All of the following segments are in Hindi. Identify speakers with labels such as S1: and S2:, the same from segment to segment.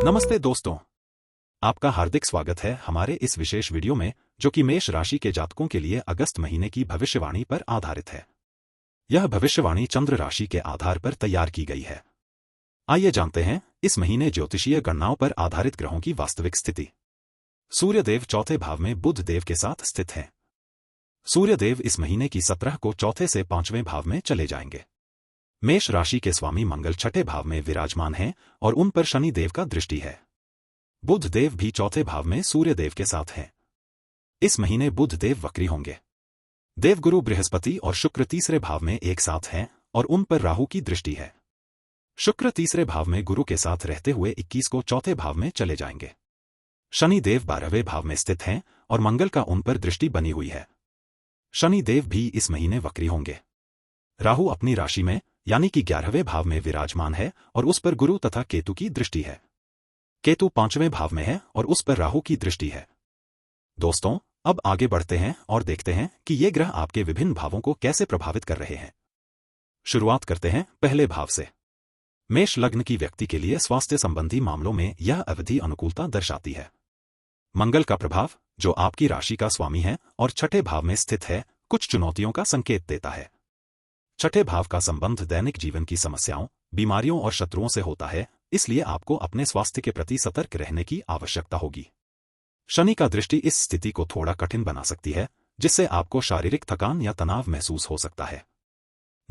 S1: नमस्ते दोस्तों, आपका हार्दिक स्वागत है हमारे इस विशेष वीडियो में, जो कि मेष राशि के जातकों के लिए अगस्त महीने की भविष्यवाणी पर आधारित है। यह भविष्यवाणी चंद्र राशि के आधार पर तैयार की गई है। आइए जानते हैं इस महीने ज्योतिषीय गणनाओं पर आधारित ग्रहों की वास्तविक स्थिति। सूर्यदेव चौथे भाव में बुध देव के साथ स्थित हैं। सूर्यदेव इस महीने की 17 को चौथे से 5वें भाव में चले जाएंगे। मेष राशि के स्वामी मंगल छठे भाव में विराजमान हैं और उन पर शनि देव का दृष्टि है। बुध देव भी चौथे भाव में सूर्य देव के साथ हैं। इस महीने बुध देव वक्री होंगे। देवगुरु बृहस्पति और शुक्र तीसरे भाव में एक साथ हैं और उन पर राहु की दृष्टि है। शुक्र तीसरे भाव में गुरु के साथ रहते हुए 21 को चौथे भाव में चले जाएंगे। शनि देव 12वें भाव में स्थित हैं और मंगल का उन पर दृष्टि बनी हुई है। शनि देव भी इस महीने वक्री होंगे। राहु अपनी राशि में यानी कि 11वें भाव में विराजमान है और उस पर गुरु तथा केतु की दृष्टि है। केतु 5वें भाव में है और उस पर राहु की दृष्टि है। दोस्तों, अब आगे बढ़ते हैं और देखते हैं कि ये ग्रह आपके विभिन्न भावों को कैसे प्रभावित कर रहे हैं। शुरुआत करते हैं पहले भाव से। मेष लग्न की व्यक्ति के लिए स्वास्थ्य संबंधी मामलों में यह अवधि अनुकूलता दर्शाती है। मंगल का प्रभाव, जो आपकी राशि का स्वामी है और छठे भाव में स्थित है, कुछ चुनौतियों का संकेत देता है। छठे भाव का संबंध दैनिक जीवन की समस्याओं, बीमारियों और शत्रुओं से होता है, इसलिए आपको अपने स्वास्थ्य के प्रति सतर्क रहने की आवश्यकता होगी। शनि का दृष्टि इस स्थिति को थोड़ा कठिन बना सकती है, जिससे आपको शारीरिक थकान या तनाव महसूस हो सकता है।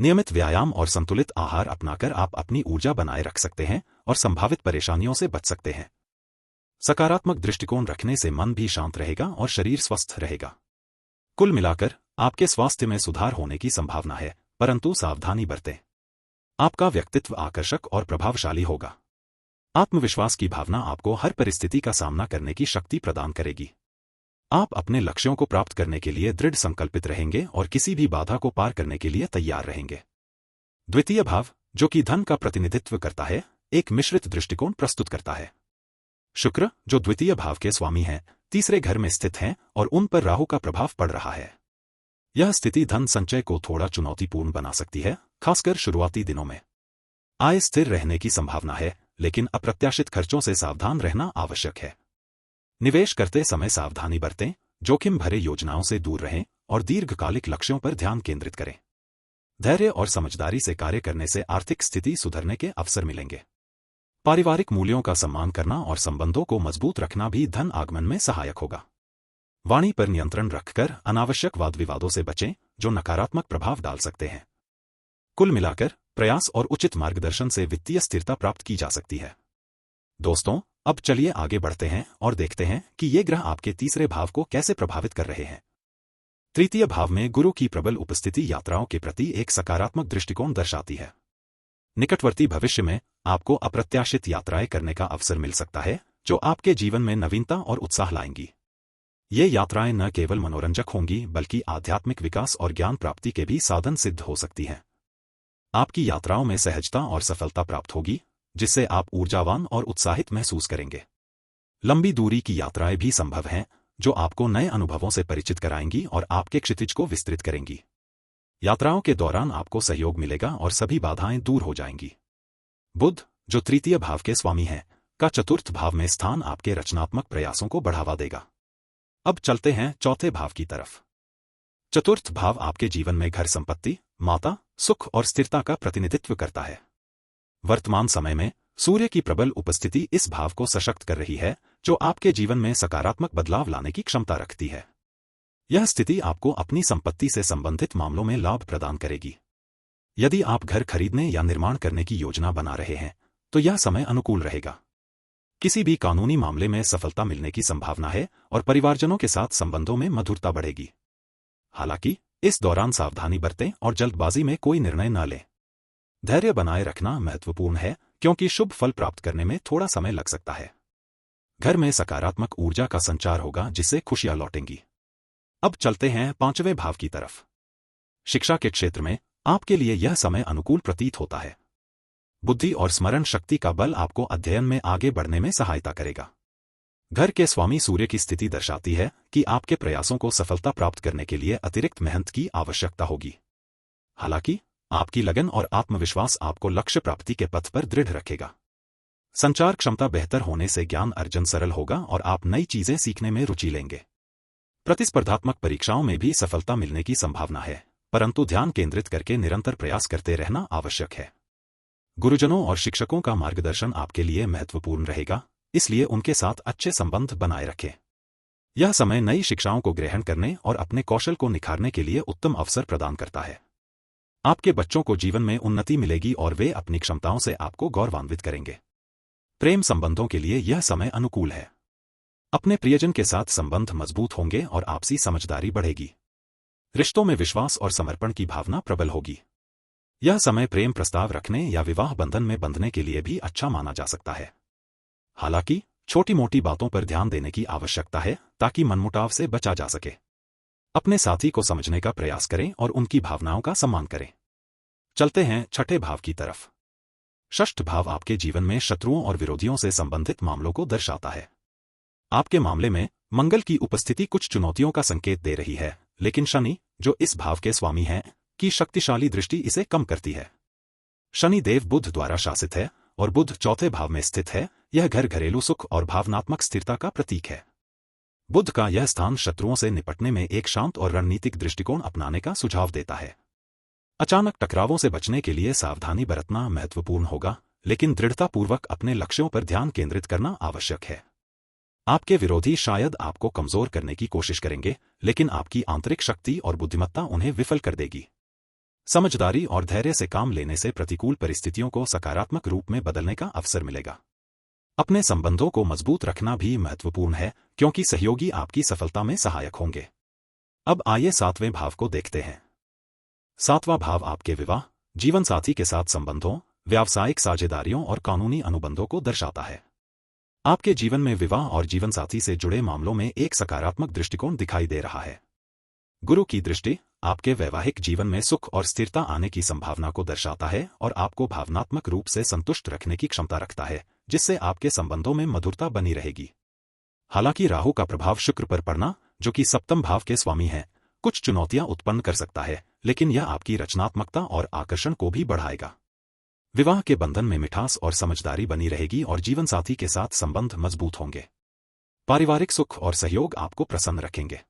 S1: नियमित व्यायाम और संतुलित आहार अपनाकर आप अपनी ऊर्जा बनाए रख सकते हैं और संभावित परेशानियों से बच सकते हैं। सकारात्मक दृष्टिकोण रखने से मन भी शांत रहेगा और शरीर स्वस्थ रहेगा। कुल मिलाकर आपके स्वास्थ्य में सुधार होने की संभावना है, परंतु सावधानी बरतें। आपका व्यक्तित्व आकर्षक और प्रभावशाली होगा। आत्मविश्वास की भावना आपको हर परिस्थिति का सामना करने की शक्ति प्रदान करेगी। आप अपने लक्ष्यों को प्राप्त करने के लिए दृढ़ संकल्पित रहेंगे और किसी भी बाधा को पार करने के लिए तैयार रहेंगे। द्वितीय भाव, जो कि धन का प्रतिनिधित्व करता है, एक मिश्रित दृष्टिकोण प्रस्तुत करता है। शुक्र, जो द्वितीय भाव के स्वामी हैं, तीसरे घर में स्थित हैं और उन पर राहु का प्रभाव पड़ रहा है। यह स्थिति धन संचय को थोड़ा चुनौतीपूर्ण बना सकती है, खासकर शुरुआती दिनों में। आय स्थिर रहने की संभावना है, लेकिन अप्रत्याशित खर्चों से सावधान रहना आवश्यक है। निवेश करते समय सावधानी बरतें, जोखिम भरे योजनाओं से दूर रहें और दीर्घकालिक लक्ष्यों पर ध्यान केंद्रित करें। धैर्य और समझदारी से कार्य करने से आर्थिक स्थिति सुधरने के अवसर मिलेंगे। पारिवारिक मूल्यों का सम्मान करना और संबंधों को मजबूत रखना भी धन आगमन में सहायक होगा। वाणी पर नियंत्रण रखकर अनावश्यक वाद विवादों से बचें, जो नकारात्मक प्रभाव डाल सकते हैं। कुल मिलाकर प्रयास और उचित मार्गदर्शन से वित्तीय स्थिरता प्राप्त की जा सकती है। दोस्तों, अब चलिए आगे बढ़ते हैं और देखते हैं कि ये ग्रह आपके तीसरे भाव को कैसे प्रभावित कर रहे हैं। तृतीय भाव में गुरु की प्रबल उपस्थिति यात्राओं के प्रति एक सकारात्मक दृष्टिकोण दर्शाती है। निकटवर्ती भविष्य में आपको अप्रत्याशित यात्राएं करने का अवसर मिल सकता है, जो आपके जीवन में नवीनता और उत्साह लाएंगी। ये यात्राएं न केवल मनोरंजक होंगी, बल्कि आध्यात्मिक विकास और ज्ञान प्राप्ति के भी साधन सिद्ध हो सकती हैं। आपकी यात्राओं में सहजता और सफलता प्राप्त होगी, जिससे आप ऊर्जावान और उत्साहित महसूस करेंगे। लंबी दूरी की यात्राएं भी संभव हैं, जो आपको नए अनुभवों से परिचित कराएंगी और आपके क्षितिज को विस्तृत करेंगी। यात्राओं के दौरान आपको सहयोग मिलेगा और सभी बाधाएं दूर हो जाएंगी। बुध, जो तृतीय भाव के स्वामी हैं, का चतुर्थ भाव में स्थान आपके रचनात्मक प्रयासों को बढ़ावा देगा। अब चलते हैं चौथे भाव की तरफ। चतुर्थ भाव आपके जीवन में घर संपत्ति, माता, सुख और स्थिरता का प्रतिनिधित्व करता है। वर्तमान समय में सूर्य की प्रबल उपस्थिति इस भाव को सशक्त कर रही है, जो आपके जीवन में सकारात्मक बदलाव लाने की क्षमता रखती है। यह स्थिति आपको अपनी संपत्ति से संबंधित मामलों में लाभ प्रदान करेगी। यदि आप घर खरीदने या निर्माण करने की योजना बना रहे हैं, तो यह समय अनुकूल रहेगा। किसी भी कानूनी मामले में सफलता मिलने की संभावना है और परिवारजनों के साथ संबंधों में मधुरता बढ़ेगी। हालांकि इस दौरान सावधानी बरतें और जल्दबाजी में कोई निर्णय न लें। धैर्य बनाए रखना महत्वपूर्ण है, क्योंकि शुभ फल प्राप्त करने में थोड़ा समय लग सकता है। घर में सकारात्मक ऊर्जा का संचार होगा, जिससे खुशियां लौटेंगी। अब चलते हैं पांचवें भाव की तरफ। शिक्षा के क्षेत्र में आपके लिए यह समय अनुकूल प्रतीत होता है। बुद्धि और स्मरण शक्ति का बल आपको अध्ययन में आगे बढ़ने में सहायता करेगा। घर के स्वामी सूर्य की स्थिति दर्शाती है कि आपके प्रयासों को सफलता प्राप्त करने के लिए अतिरिक्त मेहनत की आवश्यकता होगी। हालांकि आपकी लगन और आत्मविश्वास आपको लक्ष्य प्राप्ति के पथ पर दृढ़ रखेगा। संचार क्षमता बेहतर होने से ज्ञान अर्जन सरल होगा और आप नई चीजें सीखने में रुचि लेंगे। प्रतिस्पर्धात्मक परीक्षाओं में भी सफलता मिलने की संभावना है, परंतु ध्यान केंद्रित करके निरंतर प्रयास करते रहना आवश्यक है। गुरुजनों और शिक्षकों का मार्गदर्शन आपके लिए महत्वपूर्ण रहेगा, इसलिए उनके साथ अच्छे संबंध बनाए रखें। यह समय नई शिक्षाओं को ग्रहण करने और अपने कौशल को निखारने के लिए उत्तम अवसर प्रदान करता है। आपके बच्चों को जीवन में उन्नति मिलेगी और वे अपनी क्षमताओं से आपको गौरवान्वित करेंगे। प्रेम संबंधों के लिए यह समय अनुकूल है। अपने प्रियजन के साथ संबंध मजबूत होंगे और आपसी समझदारी बढ़ेगी। रिश्तों में विश्वास और समर्पण की भावना प्रबल होगी। यह समय प्रेम प्रस्ताव रखने या विवाह बंधन में बंधने के लिए भी अच्छा माना जा सकता है। हालांकि छोटी मोटी बातों पर ध्यान देने की आवश्यकता है ताकि मनमुटाव से बचा जा सके। अपने साथी को समझने का प्रयास करें और उनकी भावनाओं का सम्मान करें। चलते हैं छठे भाव की तरफ। षष्ठ भाव आपके जीवन में शत्रुओं और विरोधियों से संबंधित मामलों को दर्शाता है। आपके मामले में मंगल की उपस्थिति कुछ चुनौतियों का संकेत दे रही है, लेकिन शनि, जो इस भाव के स्वामी हैं, की शक्तिशाली दृष्टि इसे कम करती है। शनि देव बुध द्वारा शासित है और बुध चौथे भाव में स्थित है। यह घर घरेलू सुख और भावनात्मक स्थिरता का प्रतीक है। बुध का यह स्थान शत्रुओं से निपटने में एक शांत और रणनीतिक दृष्टिकोण अपनाने का सुझाव देता है। अचानक टकरावों से बचने के लिए सावधानी बरतना महत्वपूर्ण होगा, लेकिन दृढ़तापूर्वक अपने लक्ष्यों पर ध्यान केंद्रित करना आवश्यक है। आपके विरोधी शायद आपको कमजोर करने की कोशिश करेंगे, लेकिन आपकी आंतरिक शक्ति और बुद्धिमत्ता उन्हें विफल कर देगी। समझदारी और धैर्य से काम लेने से प्रतिकूल परिस्थितियों को सकारात्मक रूप में बदलने का अवसर मिलेगा। अपने संबंधों को मजबूत रखना भी महत्वपूर्ण है, क्योंकि सहयोगी आपकी सफलता में सहायक होंगे। अब आइए सातवें भाव को देखते हैं। सातवां भाव आपके विवाह, जीवन साथी के साथ संबंधों, व्यावसायिक साझेदारियों और कानूनी अनुबंधों को दर्शाता है। आपके जीवन में विवाह और जीवनसाथी से जुड़े मामलों में एक सकारात्मक दृष्टिकोण दिखाई दे रहा है। गुरु की दृष्टि आपके वैवाहिक जीवन में सुख और स्थिरता आने की संभावना को दर्शाता है और आपको भावनात्मक रूप से संतुष्ट रखने की क्षमता रखता है, जिससे आपके संबंधों में मधुरता बनी रहेगी। हालांकि राहु का प्रभाव शुक्र पर पड़ना, जो कि सप्तम भाव के स्वामी है, कुछ चुनौतियां उत्पन्न कर सकता है, लेकिन यह आपकी रचनात्मकता और आकर्षण को भी बढ़ाएगा। विवाह के बंधन में मिठास और समझदारी बनी रहेगी और जीवनसाथी के साथ संबंध मजबूत होंगे। पारिवारिक सुख और सहयोग आपको प्रसन्न रखेंगे।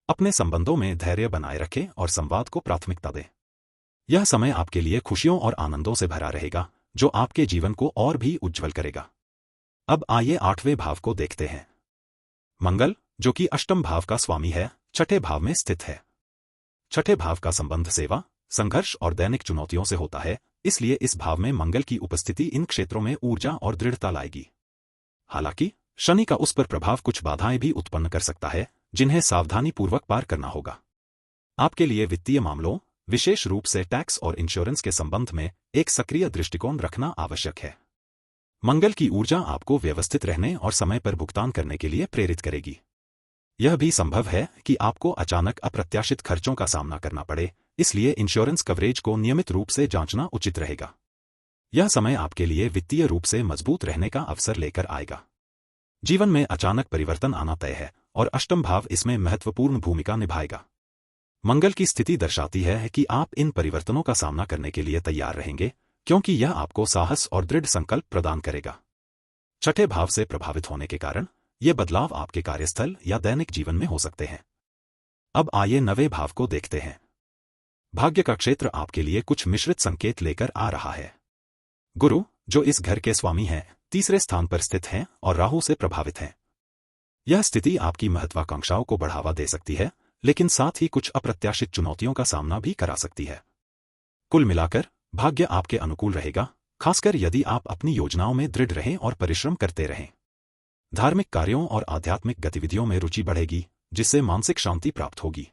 S1: अपने संबंधों में धैर्य बनाए रखें और संवाद को प्राथमिकता दें। यह समय आपके लिए खुशियों और आनंदों से भरा रहेगा, जो आपके जीवन को और भी उज्ज्वल करेगा। अब आइए आठवें भाव को देखते हैं। मंगल, जो कि अष्टम भाव का स्वामी है, छठे भाव में स्थित है। छठे भाव का संबंध सेवा, संघर्ष और दैनिक चुनौतियों से होता है, इसलिए इस भाव में मंगल की उपस्थिति इन क्षेत्रों में ऊर्जा और दृढ़ता लाएगी। हालांकि शनि का उस पर प्रभाव कुछ बाधाएं भी उत्पन्न कर सकता है, जिन्हें सावधानीपूर्वक पार करना होगा। आपके लिए वित्तीय मामलों, विशेष रूप से टैक्स और इंश्योरेंस के संबंध में एक सक्रिय दृष्टिकोण रखना आवश्यक है। मंगल की ऊर्जा आपको व्यवस्थित रहने और समय पर भुगतान करने के लिए प्रेरित करेगी। यह भी संभव है कि आपको अचानक अप्रत्याशित खर्चों का सामना करना पड़े, इसलिए इंश्योरेंस कवरेज को नियमित रूप से जांचना उचित रहेगा। यह समय आपके लिए वित्तीय रूप से मजबूत रहने का अवसर लेकर आएगा। जीवन में अचानक परिवर्तन आना तय है और अष्टम भाव इसमें महत्वपूर्ण भूमिका निभाएगा। मंगल की स्थिति दर्शाती है कि आप इन परिवर्तनों का सामना करने के लिए तैयार रहेंगे, क्योंकि यह आपको साहस और दृढ़ संकल्प प्रदान करेगा। छठे भाव से प्रभावित होने के कारण ये बदलाव आपके कार्यस्थल या दैनिक जीवन में हो सकते हैं। अब आइए नवे भाव को देखते हैं। भाग्य का क्षेत्र आपके लिए कुछ मिश्रित संकेत लेकर आ रहा है। गुरु, जो इस घर के स्वामी हैं, तीसरे स्थान पर स्थित हैं और राहु से प्रभावित हैं। यह स्थिति आपकी महत्वाकांक्षाओं को बढ़ावा दे सकती है, लेकिन साथ ही कुछ अप्रत्याशित चुनौतियों का सामना भी करा सकती है। कुल मिलाकर भाग्य आपके अनुकूल रहेगा, खासकर यदि आप अपनी योजनाओं में दृढ़ रहें और परिश्रम करते रहें। धार्मिक कार्यों और आध्यात्मिक गतिविधियों में रुचि बढ़ेगी, जिससे मानसिक शांति प्राप्त होगी।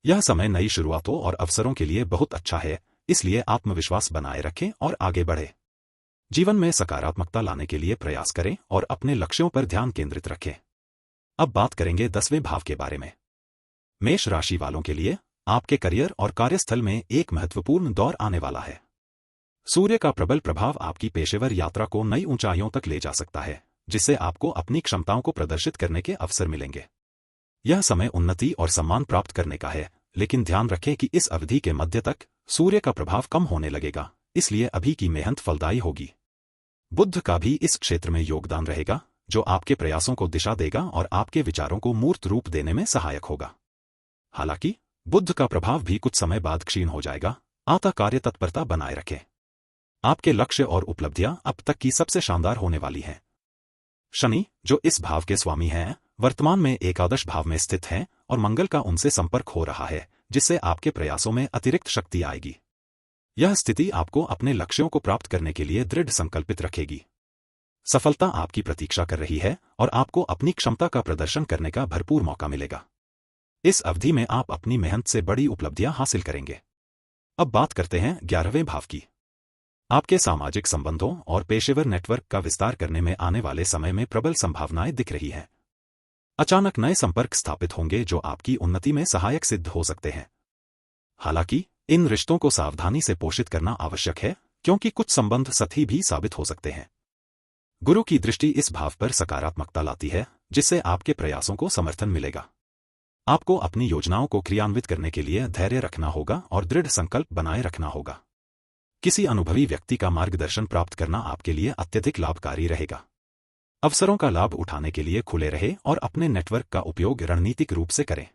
S1: यह समय नई शुरुआतों और अवसरों के लिए बहुत अच्छा है, इसलिए आत्मविश्वास बनाए रखें और आगे बढ़ें। जीवन में सकारात्मकता लाने के लिए प्रयास करें और अपने लक्ष्यों पर ध्यान केंद्रित रखें। अब बात करेंगे 10वें भाव के बारे में। मेष राशि वालों के लिए आपके करियर और कार्यस्थल में एक महत्वपूर्ण दौर आने वाला है। सूर्य का प्रबल प्रभाव आपकी पेशेवर यात्रा को नई ऊंचाइयों तक ले जा सकता है, जिससे आपको अपनी क्षमताओं को प्रदर्शित करने के अवसर मिलेंगे। यह समय उन्नति और सम्मान प्राप्त करने का है, लेकिन ध्यान रखें कि इस अवधि के मध्य तक सूर्य का प्रभाव कम होने लगेगा, इसलिए अभी की मेहनत फलदायी होगी। बुध का भी इस क्षेत्र में योगदान रहेगा, जो आपके प्रयासों को दिशा देगा और आपके विचारों को मूर्त रूप देने में सहायक होगा। हालांकि बुध का प्रभाव भी कुछ समय बाद क्षीण हो जाएगा। अतः कार्य तत्परता बनाए रखें। आपके लक्ष्य और उपलब्धियां अब तक की सबसे शानदार होने वाली हैं। शनि, जो इस भाव के स्वामी हैं, वर्तमान में एकादश भाव में स्थित हैं और मंगल का उनसे संपर्क हो रहा है, जिससे आपके प्रयासों में अतिरिक्त शक्ति आएगी। यह स्थिति आपको अपने लक्ष्यों को प्राप्त करने के लिए दृढ़ संकल्पित रखेगी। सफलता आपकी प्रतीक्षा कर रही है और आपको अपनी क्षमता का प्रदर्शन करने का भरपूर मौका मिलेगा। इस अवधि में आप अपनी मेहनत से बड़ी उपलब्धियां हासिल करेंगे। अब बात करते हैं 11वें भाव की। आपके सामाजिक संबंधों और पेशेवर नेटवर्क का विस्तार करने में आने वाले समय में प्रबल संभावनाएं दिख रही हैं। अचानक नए संपर्क स्थापित होंगे जो आपकी उन्नति में सहायक सिद्ध हो सकते हैं। हालांकि इन रिश्तों को सावधानी से पोषित करना आवश्यक है, क्योंकि कुछ संबंध सतही भी साबित हो सकते हैं। गुरु की दृष्टि इस भाव पर सकारात्मकता लाती है, जिससे आपके प्रयासों को समर्थन मिलेगा। आपको अपनी योजनाओं को क्रियान्वित करने के लिए धैर्य रखना होगा और दृढ़ संकल्प बनाए रखना होगा। किसी अनुभवी व्यक्ति का मार्गदर्शन प्राप्त करना आपके लिए अत्यधिक लाभकारी रहेगा। अवसरों का लाभ उठाने के लिए खुले रहे और अपने नेटवर्क का उपयोग रणनीतिक रूप से करें।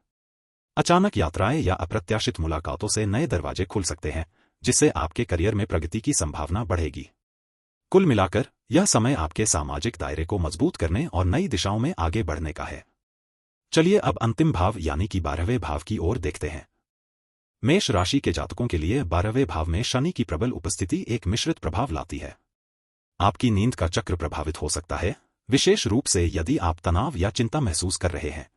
S1: अचानक यात्राएं या अप्रत्याशित मुलाकातों से नए दरवाजे खुल सकते हैं, जिससे आपके करियर में प्रगति की संभावना बढ़ेगी। कुल मिलाकर यह समय आपके सामाजिक दायरे को मजबूत करने और नई दिशाओं में आगे बढ़ने का है। चलिए अब अंतिम भाव यानी कि 12वें भाव की ओर देखते हैं। मेष राशि के जातकों के लिए 12वें भाव में शनि की प्रबल उपस्थिति एक मिश्रित प्रभाव लाती है। आपकी नींद का चक्र प्रभावित हो सकता है, विशेष रूप से यदि आप तनाव या चिंता महसूस कर रहे हैं।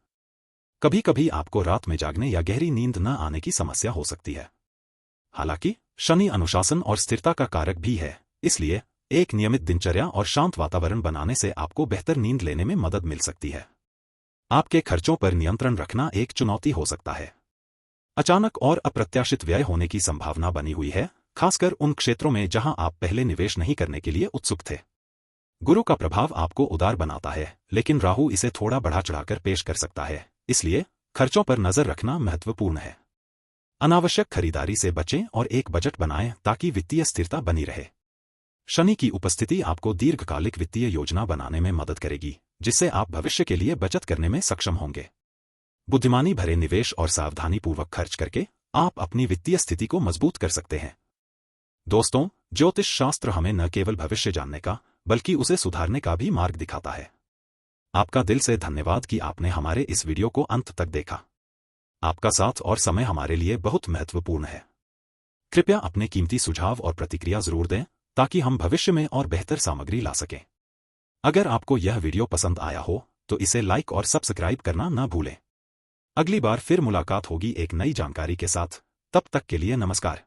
S1: कभी कभी आपको रात में जागने या गहरी नींद न आने की समस्या हो सकती है। हालांकि शनि अनुशासन और स्थिरता का कारक भी है, इसलिए एक नियमित दिनचर्या और शांत वातावरण बनाने से आपको बेहतर नींद लेने में मदद मिल सकती है। आपके खर्चों पर नियंत्रण रखना एक चुनौती हो सकता है। अचानक और अप्रत्याशित व्यय होने की संभावना बनी हुई है, खासकर उन क्षेत्रों में जहां आप पहले निवेश नहीं करने के लिए उत्सुक थे। गुरु का प्रभाव आपको उदार बनाता है, लेकिन राहु इसे थोड़ा बढ़ा चढ़ाकर पेश कर सकता है, इसलिए खर्चों पर नजर रखना महत्वपूर्ण है। अनावश्यक खरीदारी से बचें और एक बजट बनाएं ताकि वित्तीय स्थिरता बनी रहे। शनि की उपस्थिति आपको दीर्घकालिक वित्तीय योजना बनाने में मदद करेगी, जिससे आप भविष्य के लिए बचत करने में सक्षम होंगे। बुद्धिमानी भरे निवेश और सावधानीपूर्वक खर्च करके आप अपनी वित्तीय स्थिति को मजबूत कर सकते हैं। दोस्तों, ज्योतिष शास्त्र हमें न केवल भविष्य जानने का, बल्कि उसे सुधारने का भी मार्ग दिखाता है। आपका दिल से धन्यवाद कि आपने हमारे इस वीडियो को अंत तक देखा। आपका साथ और समय हमारे लिए बहुत महत्वपूर्ण है। कृपया अपने कीमती सुझाव और प्रतिक्रिया जरूर दें, ताकि हम भविष्य में और बेहतर सामग्री ला सकें। अगर आपको यह वीडियो पसंद आया हो, तो इसे लाइक और सब्सक्राइब करना न भूलें। अगली बार फिर मुलाकात होगी एक नई जानकारी के साथ। तब तक के लिए नमस्कार।